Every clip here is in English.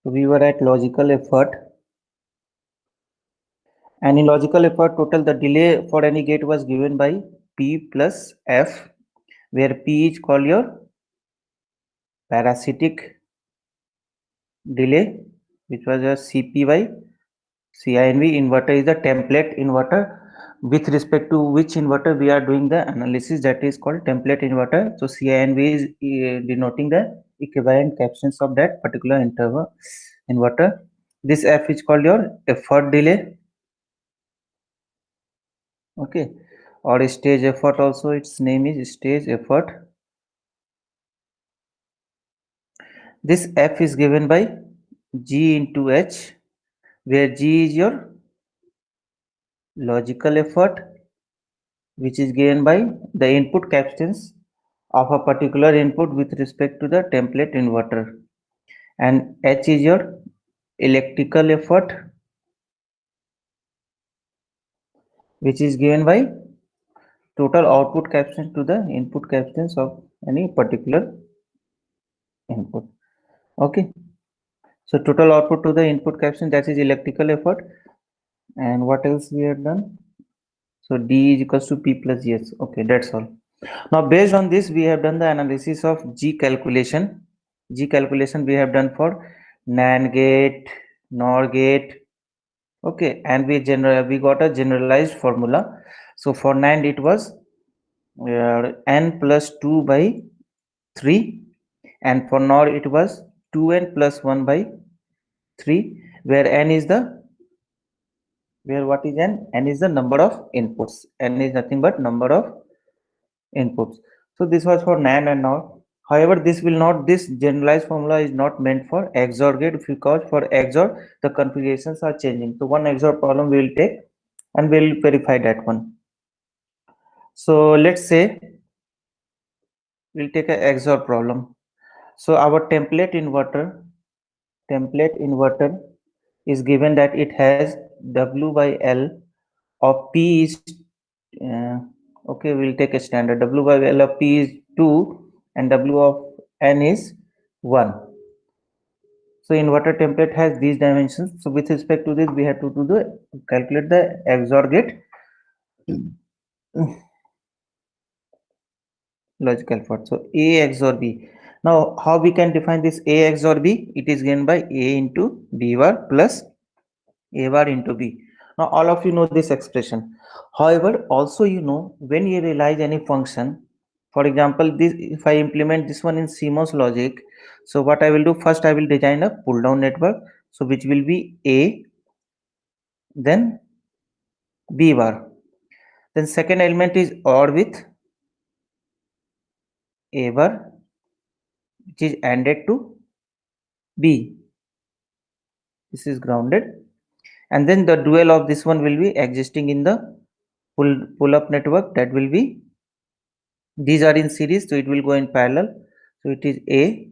So we were at logical effort, and in logical effort total the delay for any gate was given by P plus F, where P is called your parasitic delay, which was a CPY. CINV inverter is the template inverter with respect to which inverter we are doing the analysis, that is called template inverter. So CINV is denoting the equivalent capacitance of that particular interval inverter. This F is called your effort delay, okay, or stage effort also. Its name is stage effort. This F is given by G into H, where G is your logical effort, which is given by the input capacitance of a particular input with respect to the template inverter, and H is your electrical effort, which is given by total output capacitance to the input capacitance of any particular input. Okay, so total output to the input capacitance, that is electrical effort. And what else we have done? So D is equals to P plus S. Okay, that's all. Now based on this we have done the analysis of G calculation. G calculation we have done for NAND gate, NOR gate. Okay, and we got a generalized formula. So for NAND it was n plus 2 by 3, and for NOR it was 2n plus 1 by 3, where n is the, where what is n? N is the number of inputs. N is nothing but number of inputs. So this was for NAND and NOR. However, this generalized formula is not meant for XOR gate, because for XOR the configurations are changing. So one XOR problem we will take and we'll verify that one. So let's say we'll take a XOR problem. So our template inverter is given that it has W by L of P is uh, okay, we'll take a standard. W by L of P is 2 and W of N is 1. So inverter template has these dimensions. So with respect to this, we have to do the calculate the XOR gate logical effort. So A XOR B. Now how we can define this A XOR B? It is given by A into B bar plus A bar into B. Now all of you know this expression. However, also you know when you realize any function, for example, this if I implement this one in CMOS logic, so what I will do first, I will design a pull down network, so which will be A, then B bar. Then second element is OR with A bar, which is ANDed to B. This is grounded, and then the dual of this one will be existing in the pull up network, that will be, these are in series, so it will go in parallel. So it is A,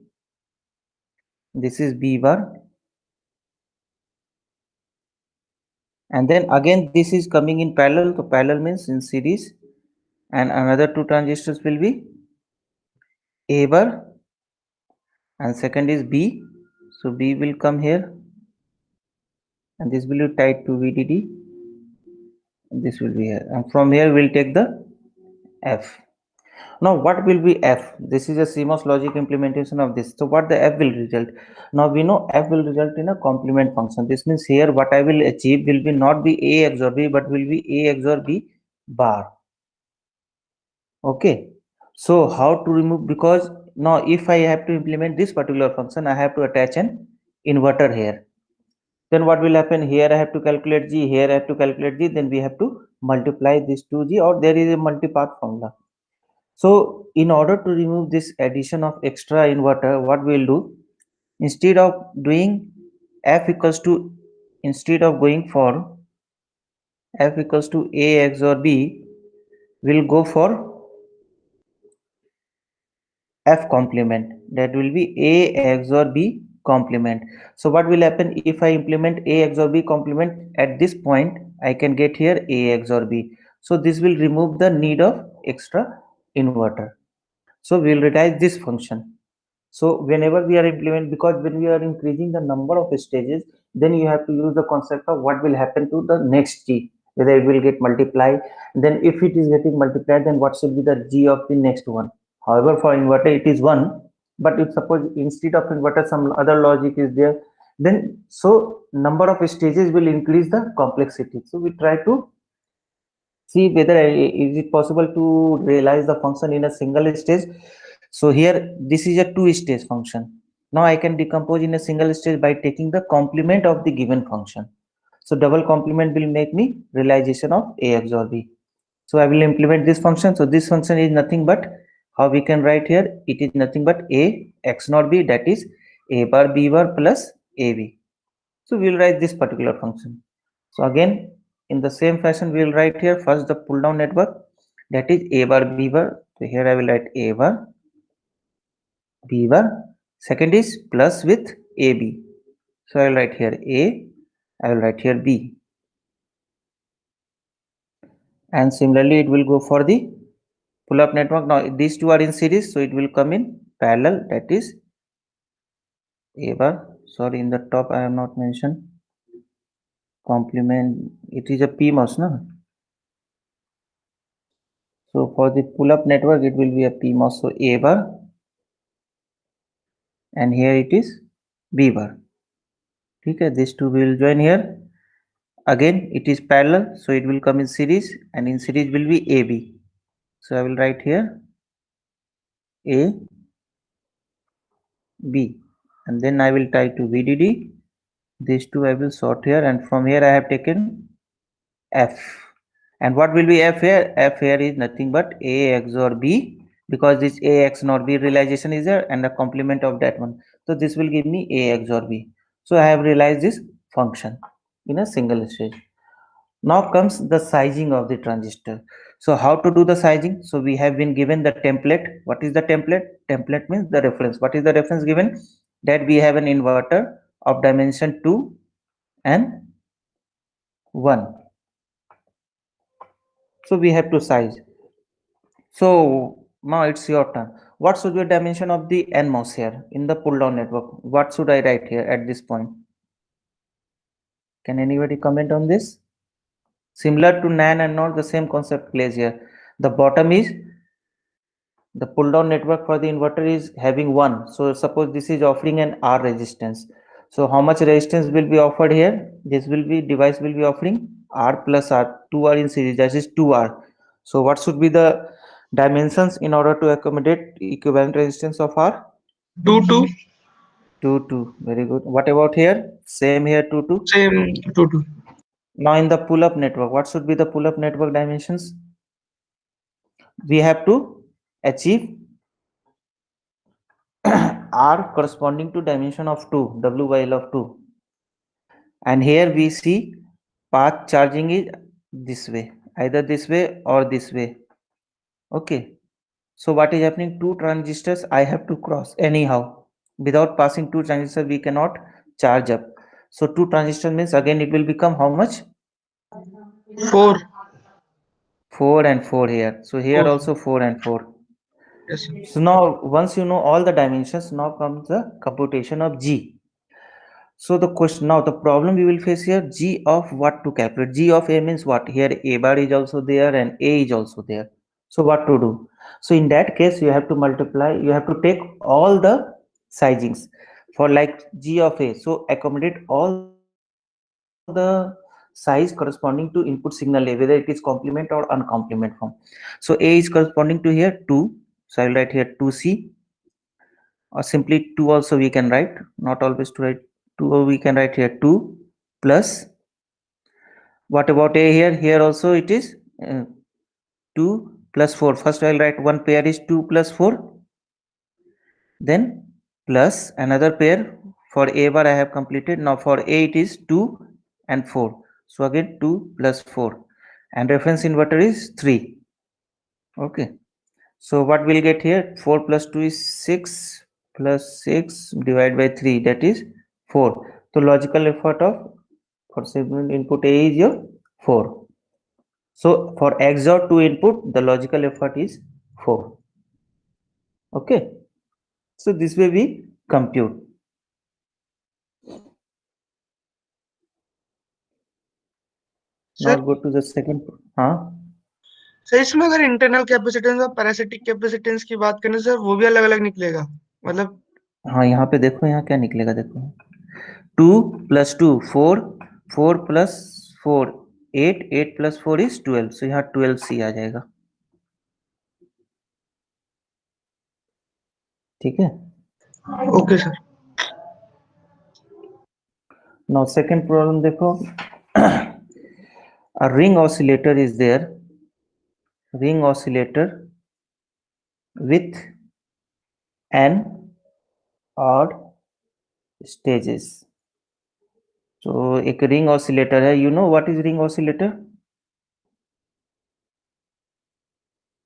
this is B bar, and then again this is coming in parallel. So parallel means in series, and another two transistors will be A bar and second is B. So B will come here, and this will be tied to VDD, and this will be here, and from here we'll take the F. Now what will be F? This is a CMOS logic implementation of this. So what the F will result? Now we know F will result in a complement function. This means here what I will achieve will be not be A XOR B, but will be A XOR B bar. Okay. So how to remove? Because now if I have to implement this particular function, I have to attach an inverter here. Then what will happen? Here I have to calculate G, here I have to calculate G, then we have to multiply this 2G, or there is a multipath formula. So in order to remove this addition of extra inverter, what we'll do, instead of doing F equals to, instead of going for F equals to A XOR B, we'll go for F complement, that will be A XOR B complement. So what will happen if I implement A XOR B complement at this point? I can get here A XOR B. So this will remove the need of extra inverter. So we will rewrite this function. So whenever we are implement, because when we are increasing the number of stages, then you have to use the concept of what will happen to the next g, whether it will get multiplied. Then if it is getting multiplied, then what should be the g of the next one. However, for inverter it is 1, but if suppose instead of inverter some other logic is there, then so number of stages will increase the complexity. So we try to see whether is it possible to realize the function in a single stage. So here this is a two stage function. Now I can decompose in a single stage by taking the complement of the given function. So double complement will make me realization of a XOR b. So I will implement this function. So this function is nothing but, how we can write here, it is nothing but a x naught b, that is a bar b bar plus ab. So we will write this particular function. So again, in the same fashion, we will write here first the pull down network, that is a bar b bar. So here I will write a bar b bar. Second is plus with ab. So I will write here a, I will write here b. And similarly, it will go for the pull up network. Now these two are in series, so it will come in parallel, that is a bar. Sorry, in the top I have not mentioned complement. It is a PMOS, no? So for the pull up network, it will be a PMOS. So a bar, and here it is b bar. Okay, these two will join here. Again, it is parallel, so it will come in series, and in series will be AB. So I will write here A, B, and then I will tie to VDD. These two I will sort here, and from here I have taken F. And what will be F here? F here is nothing but A XOR B, because this A XOR B realization is there and the complement of that one. So this will give me A XOR B. So I have realized this function in a single stage. Now comes the sizing of the transistor. So how to do the sizing? So we have been given the template. What is the template? Template means the reference. What is the reference given? That we have an inverter of dimension 2 and 1. So we have to size. So now it's your turn. What should be the dimension of the NMOS here in the pull down network? What should I write here at this point? Can anybody comment on this? Similar to NAND and NOR, the same concept plays here. The bottom is the pull down network for the inverter is having 1. So suppose this is offering an R resistance. So how much resistance will be offered here? This will be, device will be offering R plus R, 2R in series, that is 2R. So what should be the dimensions in order to accommodate equivalent resistance of R? 2 2. 2, 2. Very good. What about here? Same here, 2, 2. Same 2 2. Now in the pull up network, what should be the pull up network dimensions? We have to achieve R corresponding to dimension of 2, W by L of 2. And here we see path charging is this way, either this way or this way. Okay. So what is happening? Two transistors I have to cross anyhow. Without passing two transistors, we cannot charge up. So two transistors means again it will become how much? 4. 4 and 4 here. So here 4. also 4 and 4. Yes, sir. So now once you know all the dimensions, now comes the computation of G. So the question now, the problem we will face here, G of what to calculate? G of A means what? Here A bar is also there and A is also there. So what to do? So in that case, you have to multiply, you have to take all the sizings for like G of A. So accommodate all the size corresponding to input signal A, whether it is complement or uncomplement form. So A is corresponding to here 2. So I will write here 2C, or simply 2 also we can write, not always to write 2, or we can write here 2 plus, what about A here? Here also it is 2 plus 4. First I will write one pair is 2 plus 4, then plus another pair. For A bar I have completed. Now for A it is 2 and 4. So again 2 plus 4, and reference inverter is 3. Okay. So what we'll get here? 4 plus 2 is 6, plus 6 divided by 3, that is 4. So logical effort of for segment input A is your 4. So for XOR 2 input, the logical effort is 4. Okay. So this way we compute. Now sir go to the second. हाँ sir इसमें अगर internal capacitance और parasitic capacitance की बात करें sir वो भी अलग अलग निकलेगा मतलब। हाँ, यहाँ पे देखो, यहाँ क्या निकलेगा, देखो 2 + 2 4, 4 + 4 8, 8 + 4 इज 12, so यहाँ 12C आ जाएगा। ठीक है। Okay sir. Now second problem देखो, a ring oscillator is there, ring oscillator with n odd stages। तो एक रिंग ऑसिलेटर है, you know what is ring oscillator?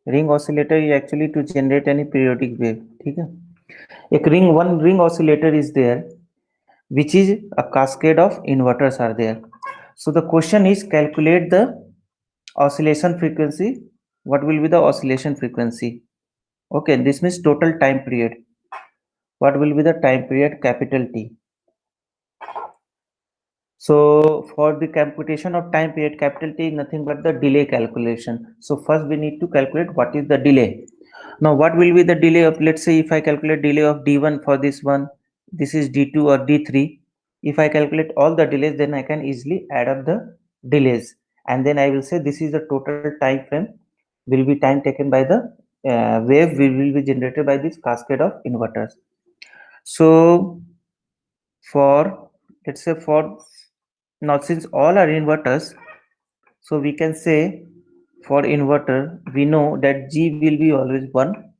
Ring oscillator is actually to generate any periodic wave. ठीक है, एक one ring oscillator is there which is a cascade of inverters are there. So the question is calculate the oscillation frequency. What will be the oscillation frequency? Okay, this means total time period. What will be the time period, capital T? So for the computation of time period, capital T is nothing but the delay calculation. So first we need to calculate what is the delay. Now what will be the delay of, let's say if I calculate delay of D1 for this one, this is D2 or D3. If I calculate all the delays, then I can easily add up the delays. And then I will say this is the total time frame, will be time taken by the wave will be generated by this cascade of inverters. So for, let's say for, now since all are inverters, so we can say for inverter we know that G will be always 1,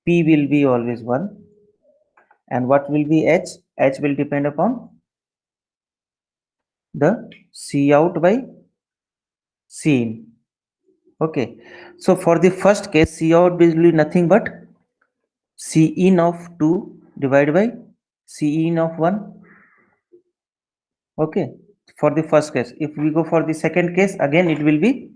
P will be always 1, and what will be H? H will depend upon the C out by C in. Okay, so for the first case, C out will be nothing but C in of 2 divided by C in of 1. Okay, for the first case. If we go for the second case, again it will be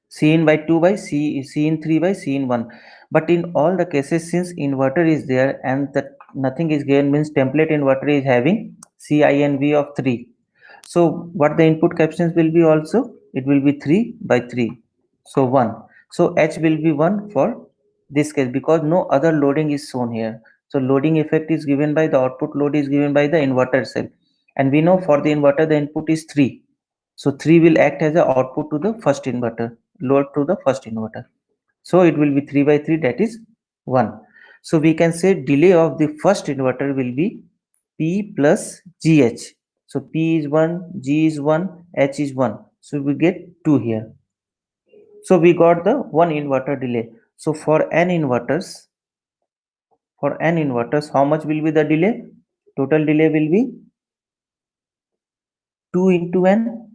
C in by 2 by C in 3 by C in 1. But in all the cases, since inverter is there and that nothing is given, means template inverter is having C I N V of 3. So what the input capacitance will be also? It will be 3 by 3. So 1. So H will be 1 for this case because no other loading is shown here. So loading effect is given by the output load is given by the inverter cell. And we know for the inverter the input is 3. So 3 will act as a output to the first inverter, load to the first inverter. So it will be 3 by 3, that is 1. So we can say delay of the first inverter will be P plus GH. So P is 1, G is 1, H is 1. So we get 2 here. So we got the one inverter delay. So for n inverters, how much will be the delay? Total delay will be 2 into n.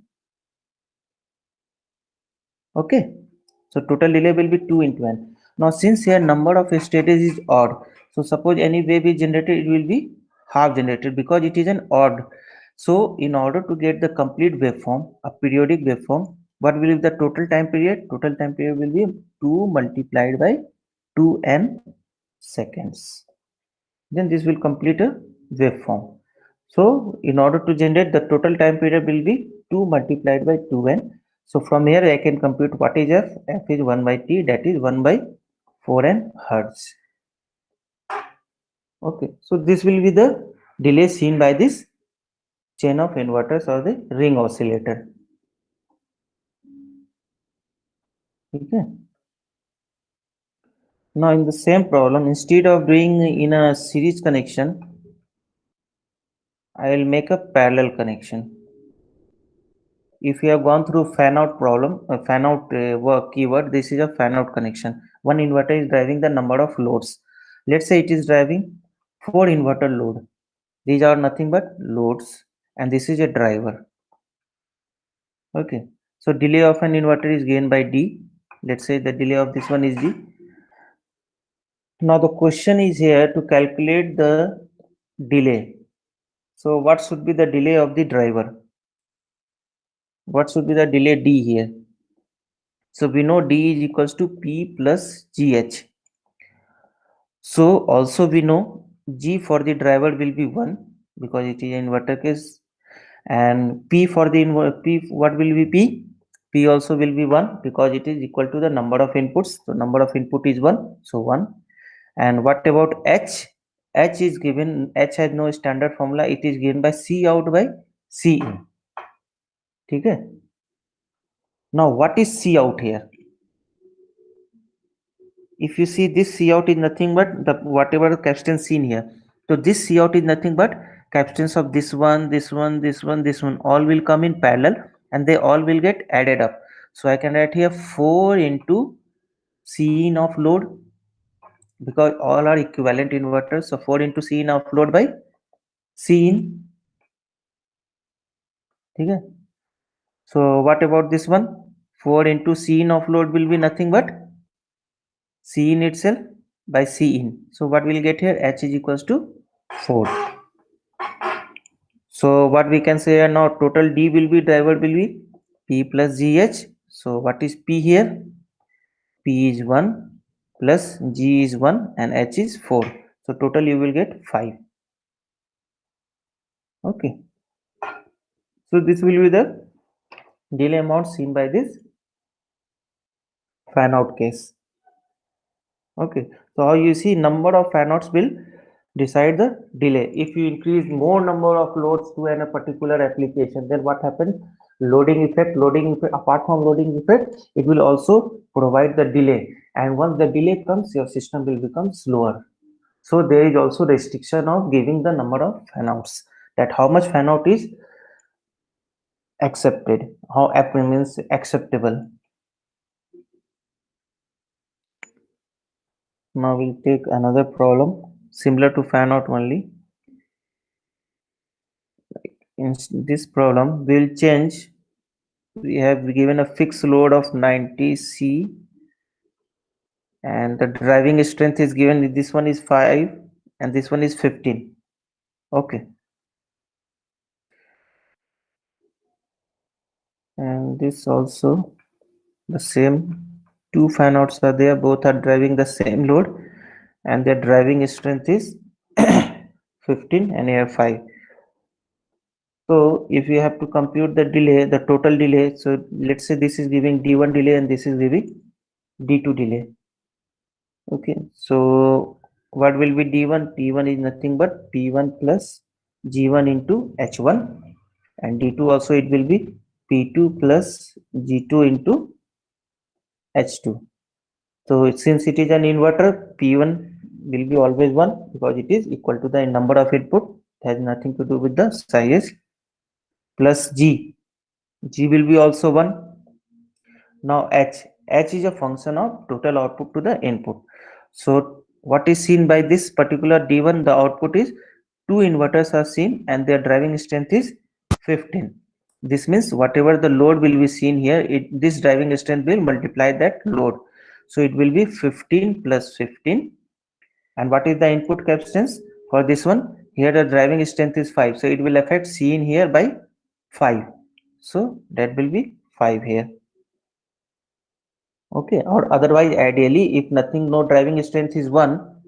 Okay. So total delay will be 2 into n. Now since here number of stages is odd, so suppose any wave is generated, it will be half generated because it is an odd. So in order to get the complete waveform, a periodic waveform, what will be the total time period? Total time period will be 2 multiplied by 2n seconds. Then this will complete a waveform. So in order to generate, the total time period will be 2 multiplied by 2n. So from here I can compute what is f. F is 1 by t, that is 1 by 4n hertz. Okay, so this will be the delay seen by this chain of inverters or the ring oscillator. Okay. Now in the same problem, instead of doing in a series connection, I will make a parallel connection. If you have gone through fan out problem, fan out work keyword, this is a fan out connection. One inverter is driving the number of loads. Let's say it is driving 4 inverter load. These are nothing but loads, and this is a driver. Okay, so delay of an inverter is given by D. Let's say the delay of this one is D. Now the question is here to calculate the delay. So what should be the delay of the driver? What should be the delay D here? So we know D is equals to P plus GH. So also we know G for the driver will be 1 because it is inverter case, and P for the P, what will be P? P also will be 1 because it is equal to the number of inputs. So number of input is 1, so 1. And what about H? H is given, H has no standard formula, it is given by C out by C in. Okay. Now what is C out here? If you see, this C out is nothing but the whatever capacitance seen here. So this C out is nothing but capacitance of this one, this one, this one, this one, all will come in parallel and they all will get added up. So I can write here 4 into C in of load because all are equivalent inverters. So 4 into C in of load by C in. Okay. So what about this one? 4 into C in of load will be nothing but C in itself by C in. So what we'll get here? H is equals to 4. So what we can say now, total D will be, driver will be P plus GH. So what is P here? P is 1 plus G is 1 and H is 4. So total you will get 5. Okay. So this will be the delay amount seen by this fan out case. Okay. So how you see, number of fan outs will decide the delay. If you increase more number of loads to a particular application, then what happens? Loading effect, apart from loading effect, it will also provide the delay. And once the delay comes, your system will become slower. So there is also restriction of giving the number of fan outs, that how much fan out is accepted, how means acceptable. Now we'll take another problem similar to fan out only. In this problem, we'll change. We have given a fixed load of 90 C and the driving strength is given. This one is 5 and this one is 15. Okay. And this also the same. Two fan outs are there, both are driving the same load and their driving strength is 15 and here 5. So if you have to compute the delay, the total delay, so let's say this is giving D1 delay and this is giving D2 delay. Okay, so what will be D1? D1 is nothing but P1 plus G1 into H1, and D2 also it will be P2 plus G2 into H2. So since it is an inverter, P1 will be always 1 because it is equal to the number of input. It has nothing to do with the size, plus G. G will be also 1. Now H is a function of total output to the input. So what is seen by this particular D1, the output is two inverters are seen and their driving strength is 15. This means whatever the load will be seen here, this driving strength will multiply that load. So it will be 15 plus 15. And what is the input capacitance for this one? Here the driving strength is 5. So it will affect C in here by 5. So that will be 5 here. Okay, or otherwise ideally if nothing, no driving strength is 1,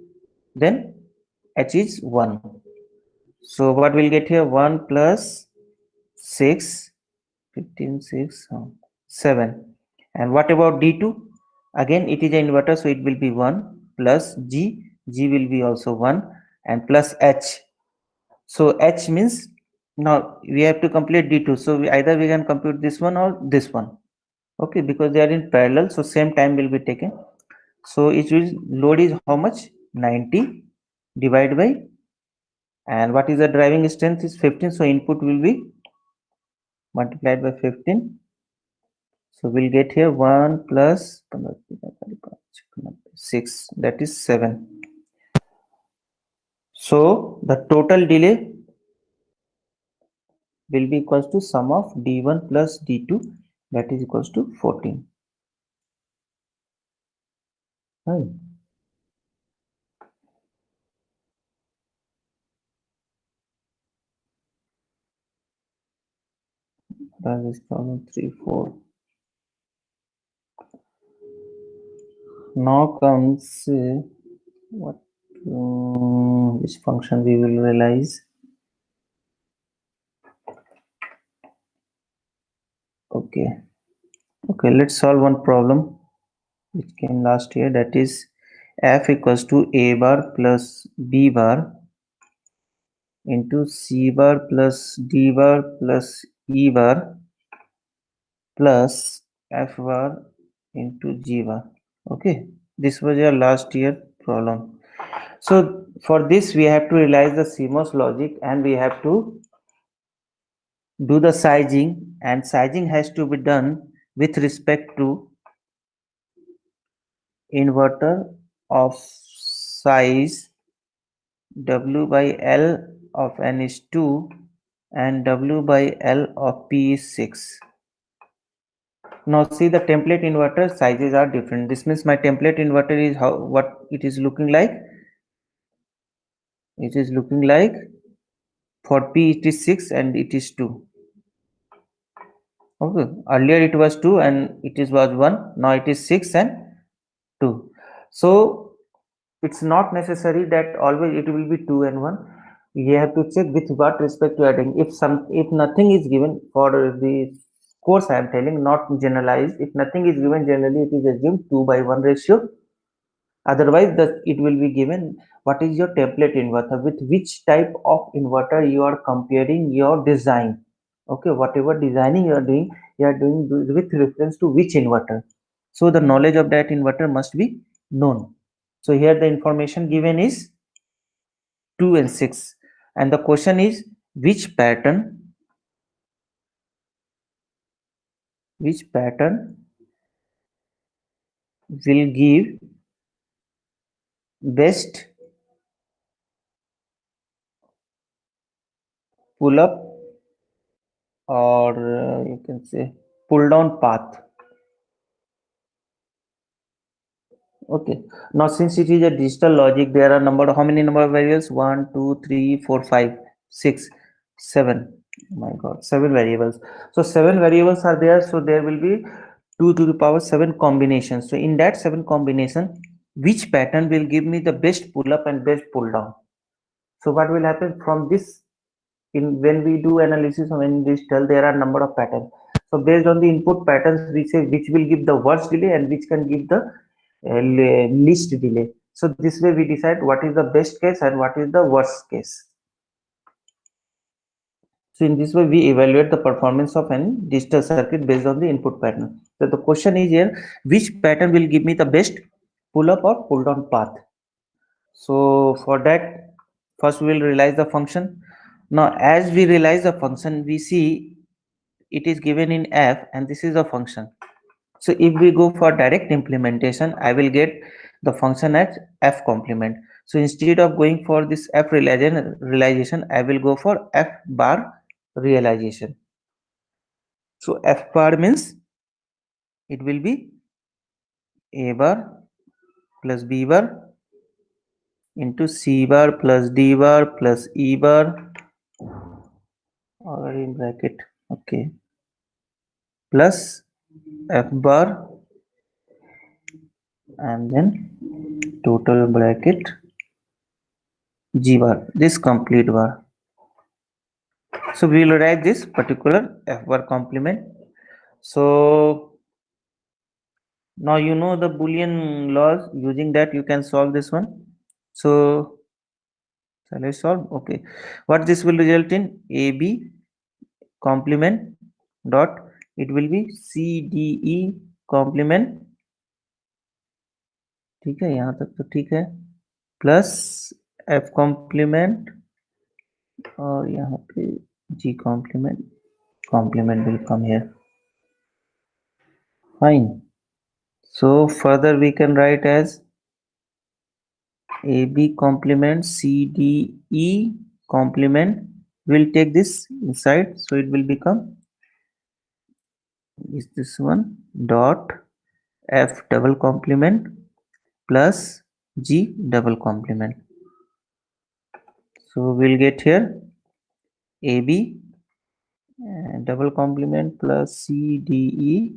then H is 1. So what we'll get here? 1 plus 6, 15, 6, 7. And what about D2? Again it is an inverter, so it will be 1 plus G. G will be also 1 and plus H. So H means, now we have to complete D2. So either we can compute this one or this one. Okay, because they are in parallel, so same time will be taken. So it will, load is how much? 90 divided by, and what is the driving strength is 15, so input will be multiplied by 15. So we'll get here 1 plus 6, that is 7. So the total delay will be equals to sum of D1 plus D2, that is equals to 14. Right. That is problem 3, 4. Now comes what? which function we will realize. Okay, let's solve one problem which came last year, that is f equals to a bar plus b bar into c bar plus d bar plus e bar plus f bar into g bar. Okay, this was your last year problem. So for this we have to realize the CMOS logic and we have to do the sizing, and sizing has to be done with respect to inverter of size W by L of N is 2 and W by L of P is 6. Now see, the template inverter sizes are different. This means my template inverter is what it is looking like. It is looking like, for P it is 6 and it is 2. Okay, earlier it was 2 and was 1. Now it is 6 and 2. So it's not necessary that always it will be 2 and 1. You have to check with what respect you are doing. If nothing is given for the course, I am telling, not generalized. If nothing is given, generally it is assumed 2 by 1 ratio. Otherwise, it will be given what is your template inverter, with which type of inverter you are comparing your design. Okay, whatever designing you are doing with reference to which inverter. So the knowledge of that inverter must be known. So here the information given is 2 and 6, and the question is which pattern will give best pull up, or you can say pull down path. Okay, now since it is a digital logic, there are how many number of variables? 1 2 3 4 5 6 7. Oh my god, 7 variables. So 7 variables are there, so there will be 2 to the power 7 combinations. So in that 7 combination, which pattern will give me the best pull up and best pull down? So what will happen from this, when we do analysis of any digital, there are number of patterns. So based on the input patterns, we say which will give the worst delay and which can give the least delay. So this way we decide what is the best case and what is the worst case. So in this way we evaluate the performance of any digital circuit based on the input pattern. So the question is here, which pattern will give me the best pull up or pull down path? So for that, first we will realize the function. Now as we realize the function, we see it is given in f and this is a function. So if we go for direct implementation, I will get the function as f complement. So instead of going for this f realization, I will go for f bar realization. So f bar means it will be a bar plus b bar into c bar plus d bar plus e bar, or in bracket, okay, plus f bar and then total bracket g bar, this complete bar. So we will write this particular f bar complement. So now you know the Boolean laws, using that you can solve this one. So shall I solve? Okay, what this will result in? AB complement dot, it will be CDE complement, ठीक है, यहाँ तक तो ठीक है, plus F complement और यहाँ पे G complement will come here. Fine. So further we can write as AB complement CDE complement. We'll take this inside, so it will become is this one dot F double complement plus G double complement. So we'll get here AB double complement plus CDE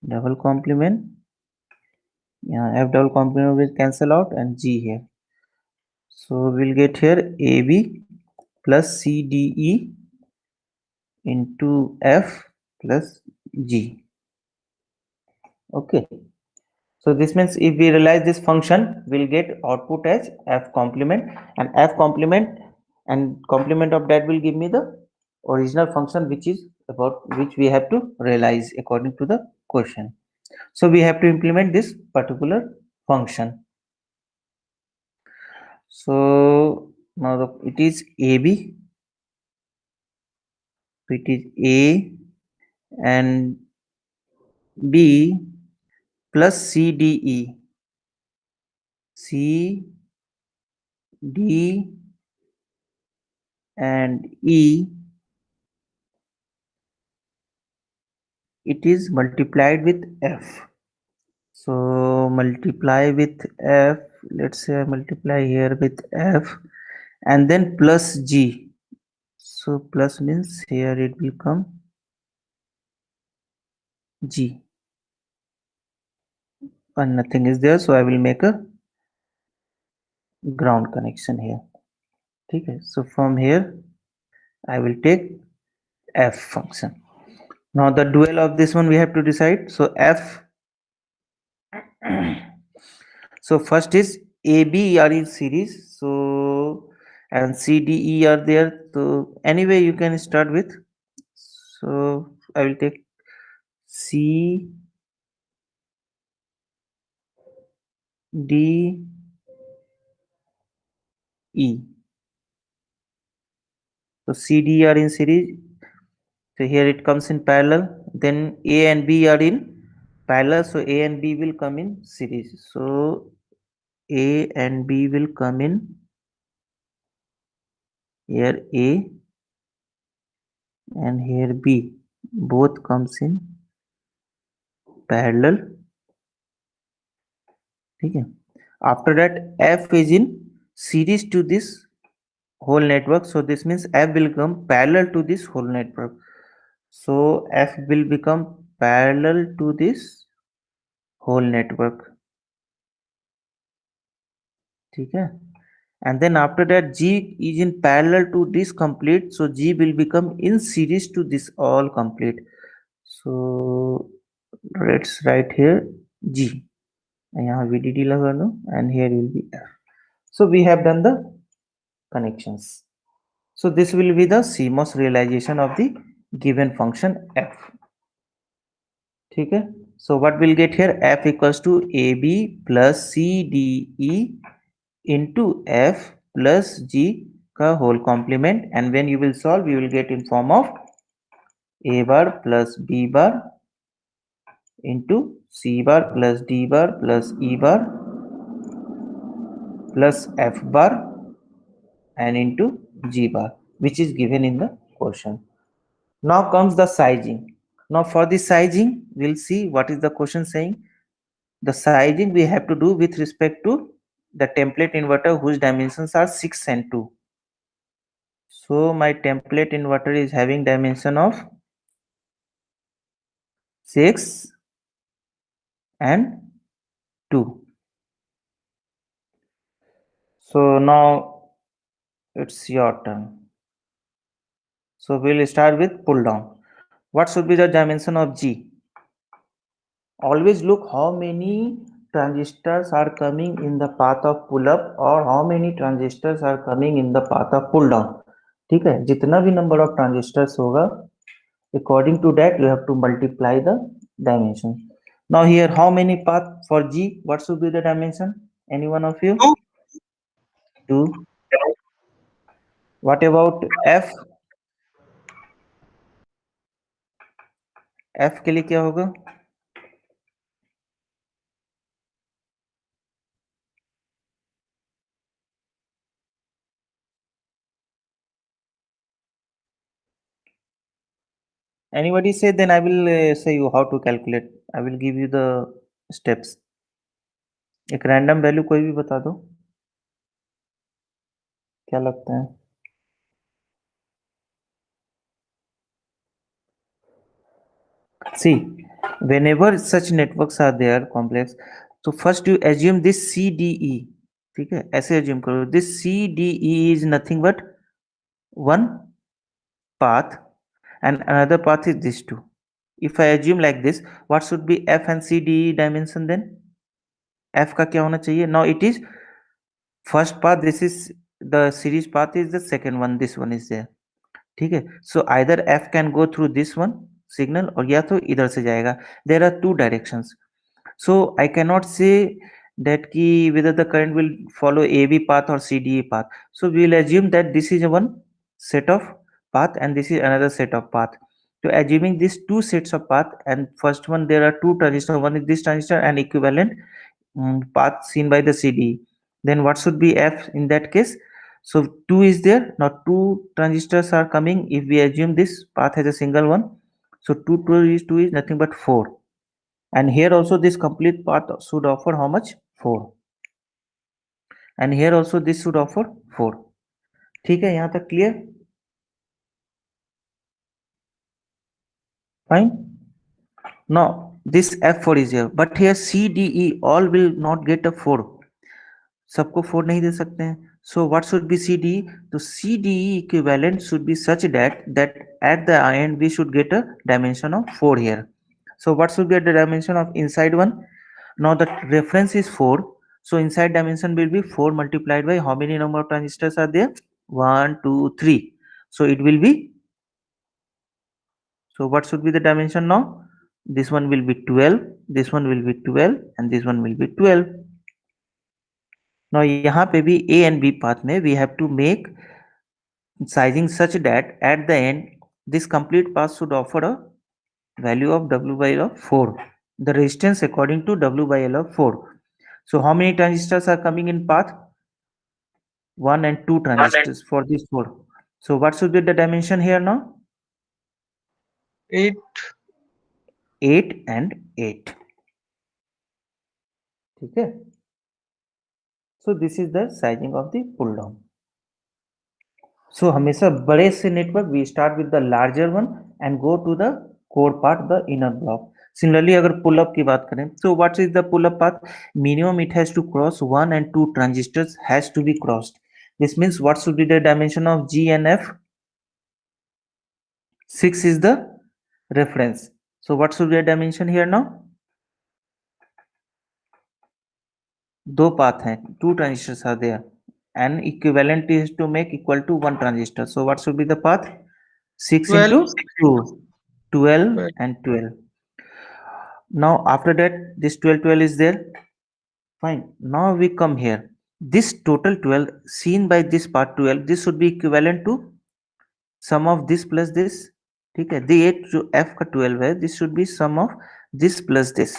double complement. Yeah, F double complement will cancel out and G here. So we'll get here AB plus CDE into F plus G. Okay, so this means if we realize this function, we'll get output as F complement, and F complement and complement of that will give me the original function, which is about which we have to realize according to the question. So we have to implement this particular function. So now it is AB, it is A and B plus CDE, C, D and E, it is multiplied with F. So multiply with F, let's say I multiply here with F and then plus G. So plus means here it will come G, and nothing is there, so I will make a ground connection here. Okay, so from here I will take F function. Now the dual of this one we have to decide. So F, so first is AB are in series, so and CDE are there. So anyway you can start with. So I will take C, D, E. So CD are in series. So here it comes in parallel. Then A and B are in parallel. So A and B will come in series. So A and B will come in here A and here B. Both comes in parallel. Okay. After that F is in series to this whole network. So this means F will come parallel to this whole network. So F will become parallel to this whole network. Okay. And then after that G is in parallel to this complete. So G will become in series to this all complete. So let's write here G. यहाँ VDD लगा लो and here will be F. So we have done the connections. So this will be the CMOS realization of the given function F. ठीक है. So what we'll get here, F equals to AB plus CDE into F plus G का whole complement, and when you will solve you will get in form of A bar plus B bar into C bar plus D bar plus E bar plus F bar and into G bar, which is given in the question. Now comes the sizing. Now for the sizing we'll see what is the question saying. The sizing we have to do with respect to the template inverter whose dimensions are 6 and 2. So my template inverter is having dimension of 6 and 2. So now it's your turn. So we'll start with pull down. What should be the dimension of G? Always look how many transistors are coming in the path of pull up or how many transistors are coming in the path of pull down. ठीक है, जितना भी number of transistors होगा, according to that you have to multiply the dimension. Now here how many path for G? What should be the dimension? Any one of you? 2. 2. What about F? F के लिए क्या होगा? Anybody say, then I will say you how to calculate. I will give you the steps. एक random value कोई भी बता दो, क्या लगता है? See, whenever such networks are there complex, so first you assume this CDE. ठीक है, ऐसे एज्यूम करो this CDE is nothing but one path and another path is this two. If I assume like this, what should be F and CDE dimension then? F का क्या होना चाहिए? Now it is first path, this is the series path is the second one, this one is there. ठीक है, so either F can go through this one signal और या तो इधर से जाएगा. There are two directions. So I cannot say that ki whether the current will follow AB path or CDE path. So we will assume that this is one set of path and this is another set of path. So assuming these two sets of path, and first one there are two transistors, one is this transistor and equivalent path seen by the CDE. Then what should be F in that case? So 2 is there. Now two transistors are coming. If we assume this path has a single one, so 2 is nothing but 4. And here also this complete path should offer how much? 4. And here also this should offer 4. ठीक है, यहाँ तक clear? Fine. Now this F4 is here, but here CDE all will not get a 4. सबको 4 नहीं दे सकते हैं. So what should be CDE? तो CDE equivalent should be such that at the end we should get a dimension of 4 here. So what should be the dimension of inside one? Now the reference is 4. So inside dimension will be 4 multiplied by how many number of transistors are there? 1, 2, 3. So it will be, so what should be the dimension now? This one will be 12, this one will be 12, and this one will be 12. Now यहाँ पे भी A and B path में we have to make sizing such that at the end this complete path should offer a value of W by L of 4. The resistance according to W by L of 4. So how many transistors are coming in path? 1 and 2 transistors for this 4. So what should be the dimension here now? 8. 8 and 8. ठीक है. So this is the sizing of the pull down. So हमेशा बड़े से network we start with the larger one and go to the core part, the inner block. Similarly अगर pull up की बात करें, so what is the pull up path? Minimum it has to cross 1 and 2 transistors has to be crossed. This means what should be the dimension of G and F? 6 is the reference. So what should be the dimension here now? दो path हैं, 2 transistors are there, and equivalent is to make equal to 1 transistor. So what should be the path? 6 into 12. 2, 12 12. and 12. Now after that this 12 12 is there. Fine. Now we come here. This total 12 seen by this part 12, this should be equivalent to sum of this plus this. ठीक है, ये जो f का 12 है, this should be sum of this plus this.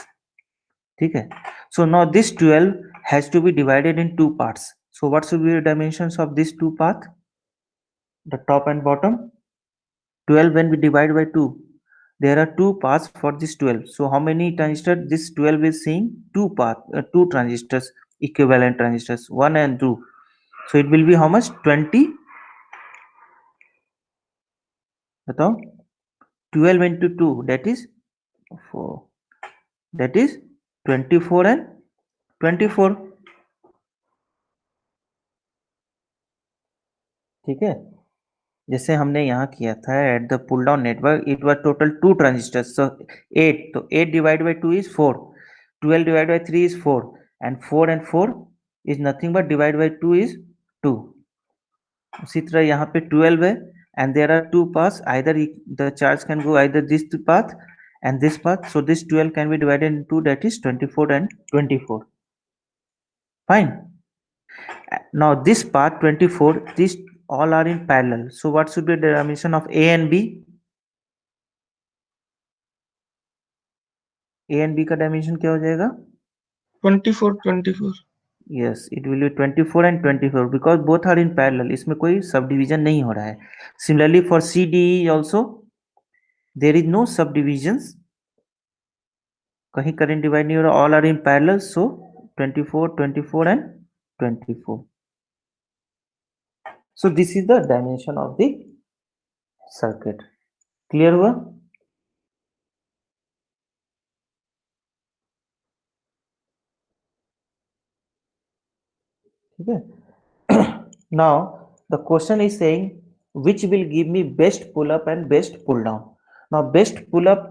ठीक है. So now this 12 has to be divided in two parts. So what should be the dimensions of these two paths? The top and bottom. 12 when we divide by 2, there are two paths for this 12. So how many transistors this 12 is seeing? Two transistors, equivalent transistors, 1 and 2. So it will be how much? 20. बताओ. 12 into 2, that is 4. That is 24 and 24. ठीक है, जैसे हमने यहाँ किया था at the pull down network, it was total 2 transistors. So 8, तो 8 divide by 2 is 4, 12 divide by 3 is 4, and 4 is nothing but divide by 2 is 2. उसी तरह यहाँ पे 12 है and there are two paths, either the charge can go either this path and this path. So this 12 can be divided into 2, that is 24 and 24. Fine. Now this path 24, these all are in parallel. So what should be the dimension of A and B? A and B का dimension क्या हो जाएगा? 24. 24. Yes, it will be 24 and 24 because both are in parallel. इसमें कोई subdivision नहीं हो रहा है. Similarly for CDE also there is no subdivisions. कहीं current divide नहीं हो रहा, all are in parallel. So 24, 24 and 24. So this is the dimension of the circuit. Clear हुआ? है. Now the question is saying which will give me best pull up and best pull down. Now best pull up,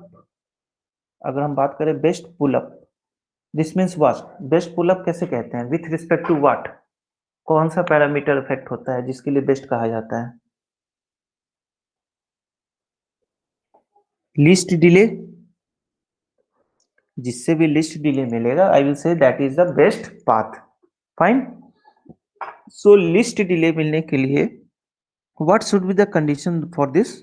अगर हम बात करें best pull up, this means what, best pull up कैसे कहते हैं, with respect to what, कौन सा parameter effect होता है जिसके लिए बेस्ट कहा जाता है. लीस्ट डिले, जिससे भी लीस्ट डिले मिलेगा I will say that is the best path. Fine. So least delay मिलने के लिए what should be the condition for this,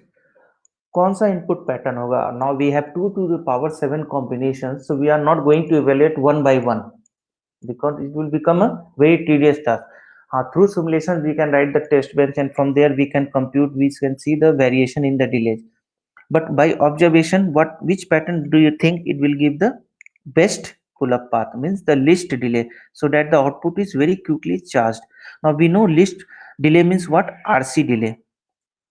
कौन सा इनपुट पैटर्न होगा. Now we have 2 to the power 7 combinations, so we are not going to evaluate one by one because it will become a very tedious task. Through simulation we can write the test bench and from there we can compute, we can see the variation in the delays. But by observation, which pattern do you think it will give the best pull up path, means the least delay, so that the output is very quickly charged. Now we know least delay means what, RC delay.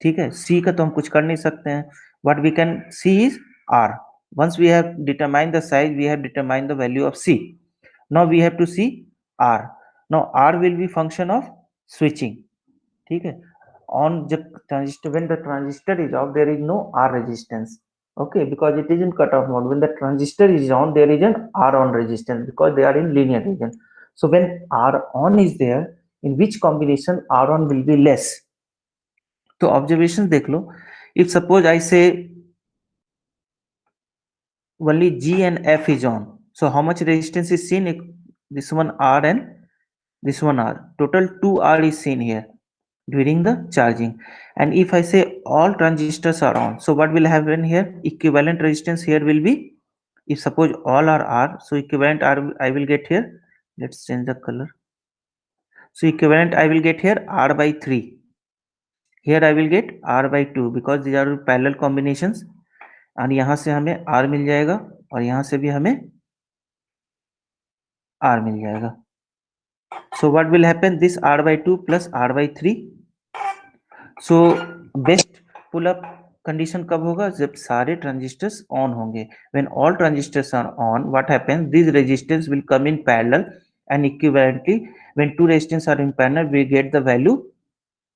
ठीक है, C का तो हम कुछ कर नहीं सकते हैं. What we can see is R. Once we have determined the size, we have determined the value of C. Now we have to see R. Now R will be function of switching. ठीक है, on जब transistor, when the transistor is off there is no R resistance. Okay, because it is in cutoff mode. When the transistor is on, there is an R on resistance because they are in linear region. So when R on is there, in which combination R on will be less. तो observation देख लो. If suppose I से only G and F is on, so how much resistance is seen, this one R and this one R, total 2R is seen here during the charging. And if I say all transistors are on, so what will happen here, equivalent resistance here will be, if suppose all are R, so equivalent R I will get here, let's change the color, so equivalent I will get here R by 3, here I will get R by 2 because these are parallel combinations. और यहां से हमें R मिल जाएगा और यहां से भी हमें R मिल जाएगा. So what will happen, this R by 2 plus R by 3. So best pull up condition कब होगा, जब सारे ट्रांजिस्टर्स ऑन होंगे. when all transistors are on, what happens, these resistance will come in parallel and equivalently when two resistance are in parallel we get the value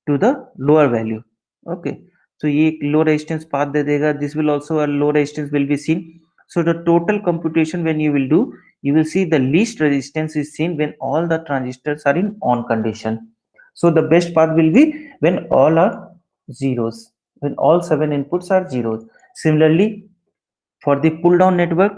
to the lower value. Okay, so ये एक low resistance path दे देगा, this will also a low resistance will be seen. So the total computation when you will do, you will see the least resistance is seen when all the transistors are in on condition. So the best path will be when all are zeros, when all 7 inputs are zeros. Similarly for the pull down network,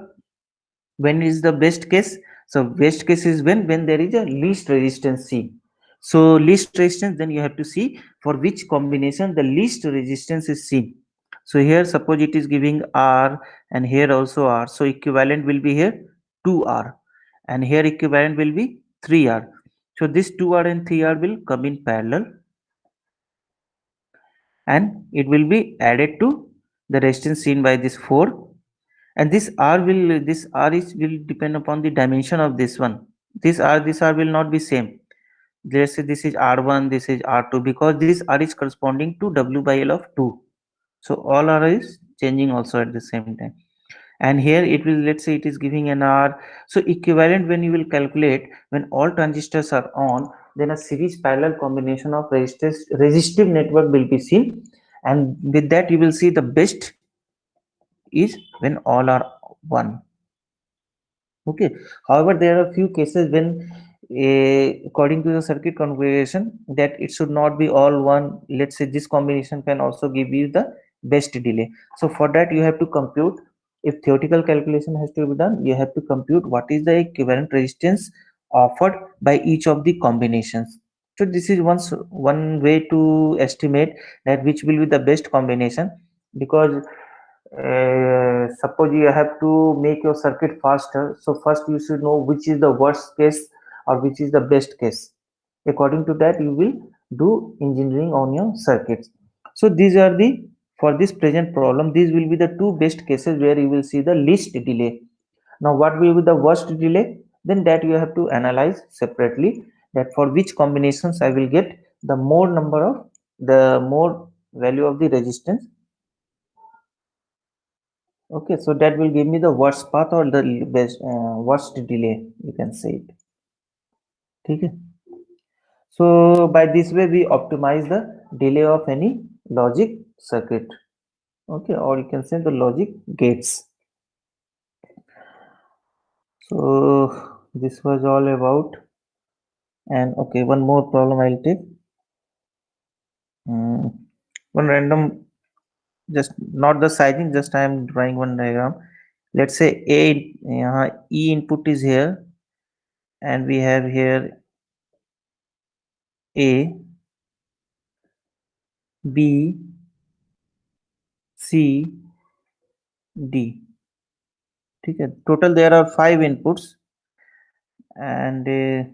when is the best case, so best case is when there is a least resistance seen. So least resistance, then you have to see for which combination the least resistance is seen. So here suppose it is giving R and here also R, so equivalent will be here 2R and here equivalent will be 3R. So this 2R and 3R will come in parallel and it will be added to the resistance seen by this 4. And this R will depend upon the dimension of this one. This R will not be same. Let's say this is R1, this is R2, because this R is corresponding to W by L of 2. So all R is changing also at the same time. And here it will, let's say it is giving an R. So equivalent when you will calculate, when all transistors are on, then a series parallel combination of resistive network will be seen. And with that you will see the best is when all are 1. Okay, however there are a few cases when according to the circuit configuration that it should not be all 1. Let's say this combination can also give you the best delay. So for that you have to compute, if theoretical calculation has to be done, you have to compute what is the equivalent resistance offered by each of the combinations. So this is one way to estimate that which will be the best combination, because suppose you have to make your circuit faster, so first you should know which is the worst case or which is the best case. According to that you will do engineering on your circuits. So these are the, for this present problem, these will be the two best cases where you will see the least delay. Now what will be the worst delay, then that you have to analyze separately, that for which combinations I will get the more number of the more value of the resistance. Okay, so that will give me the worst path or the best worst delay, you can say it. ठीक है. So by this way we optimize the delay of any logic circuit. Okay, or you can say the logic gates. So this was all about. And okay, one more problem I'll take. One random, just not the sizing, just I am drawing one diagram. Let's say E input is here, and we have here A, B, C, D. ठीक है, total there are 5 inputs, and a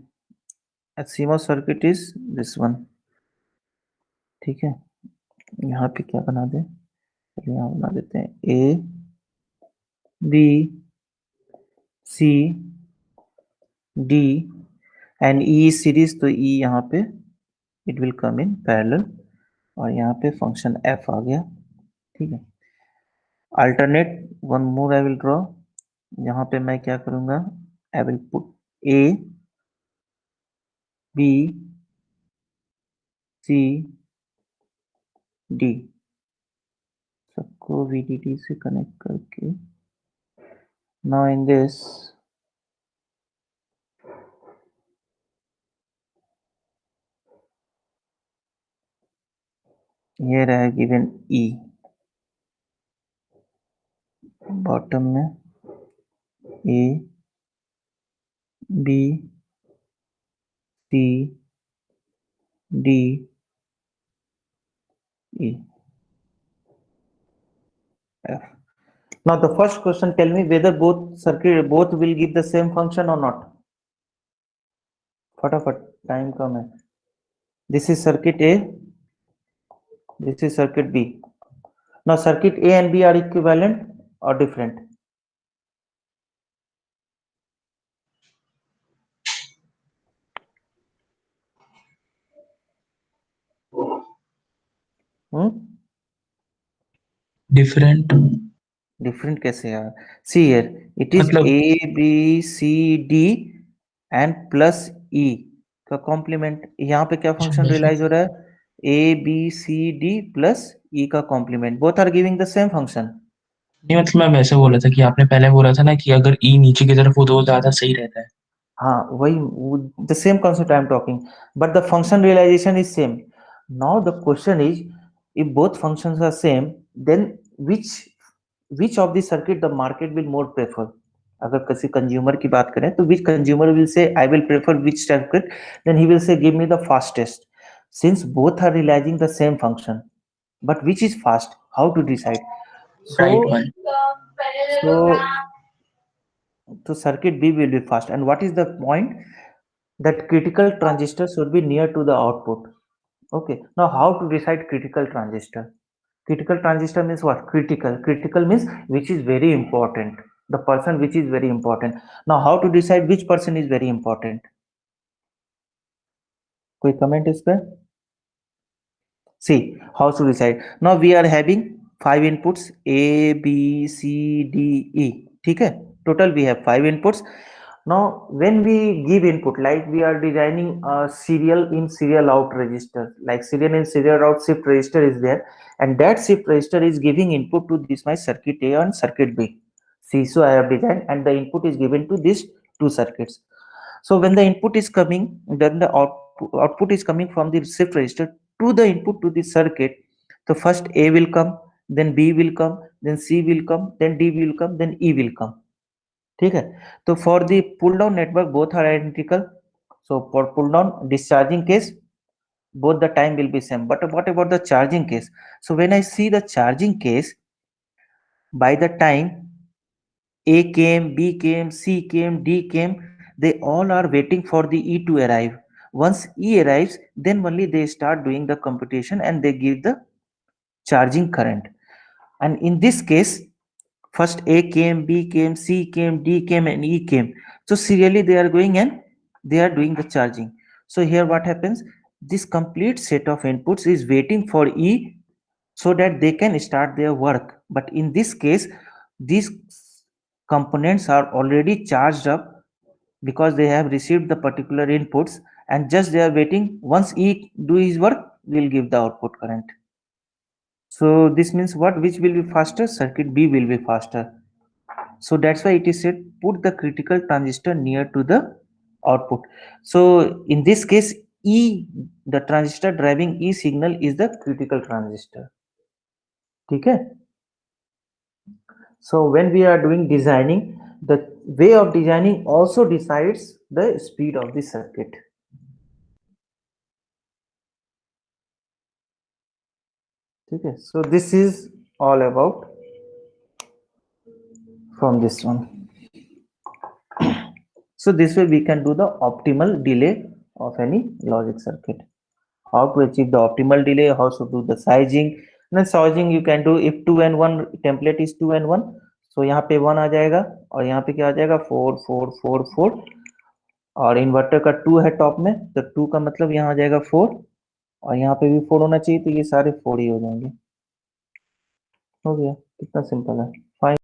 CMOS circuit is this one. ठीक है, यहाँ पे क्या बना दे, यहाँ बना देते हैं A, B, C, D and E is series, तो E यहाँ पे it will come in parallel, और यहाँ पे फंक्शन f आ गया. ठीक है, alternate one more I will draw. यहाँ पे मैं क्या करूँगा, I will put A, B, C, D, सबको VDD से कनेक्ट करके. Now in this, here I have given E, bottom में A, B, C, D, E, F. Now the first question, tell me whether both will give the same function or not. फटाफट, time कम है. This is circuit A, this is circuit B. Now circuit A and B are equivalent or different? Different different कैसे यार? See here it is मतलब A B C D and plus E का complement. यहाँ पे क्या function realise हो रहा है? A B C D plus E का complement, both are giving the same function. नहीं, मतलब मैं वैसे बोला था कि आपने पहले बोला था ना कि अगर ई नीचे की तरफ हो तो ज्यादा सही रहता है. हाँ, वही the same concept I am talking, but the function realization is same. Now the question is, if both functions are same, then which of the circuit the market will more prefer? अगर किसी consumer की बात करें तो which consumer will say I will prefer which circuit, then he will say give me the fastest, since both are realizing the same function. But which is fast, how to decide? Right So one. so circuit B will be fast. And what is the point? That critical transistor should be near to the output. Okay, now how to decide critical transistor? Critical transistor means what? Critical means which is very important, the person which is very important. Now how to decide which person is very important? कोई comment इस पर? See how to decide. Now we are having 5 inputs A, B, C, D, E. ठीक है, total we have 5 inputs. Now when we give input, like we are designing a serial in serial out register, like serial in serial out shift register is there, and that shift register is giving input to this my circuit A and circuit B. See, so I have designed, and the input is given to these two circuits. So when the input is coming, then the output is coming from the shift register to the input to the circuit. So first A will come, then B will come, then C will come, then D will come, then E will come. ठीक है, तो for the pull down network both are identical. So for pull down discharging case, both the time will be same. But what about the charging case? So when I see the charging case, by the time A came, B came, C came, D came, they all are waiting for the E to arrive. Once E arrives, then only they start doing the computation and they give the charging current. And in this case, first A came, B came, C came, D came, and E came. So serially they are going and they are doing the charging. So here what happens? This complete set of inputs is waiting for E so that they can start their work. But in this case, these components are already charged up because they have received the particular inputs, and just they are waiting. Once E do his work, we'll give the output current. So this means what? Which will be faster? Circuit B will be faster. So that's why it is said put the critical transistor near to the output. So in this case, E, the transistor driving E signal is the critical transistor. ठीक है? So when we are doing designing, the way of designing also decides the speed of the circuit. Okay, so this is all about from this one. So this way we can do the optimal delay of any logic circuit. How to achieve the optimal delay, how to do the sizing. Then sizing you can do if 2 and 1 template is 2 and 1, so यहाँ पे 1 आ जाएगा और यहाँ पे क्या आ जाएगा 4 4 4 4, और inverter का 2 है टॉप में, तो 2 का मतलब यहाँ आ जाएगा 4 और यहाँ पे भी 4 होना चाहिए, तो ये सारे 4 ही हो जाएंगे। हो गया, कितना सिंपल है। फाइन।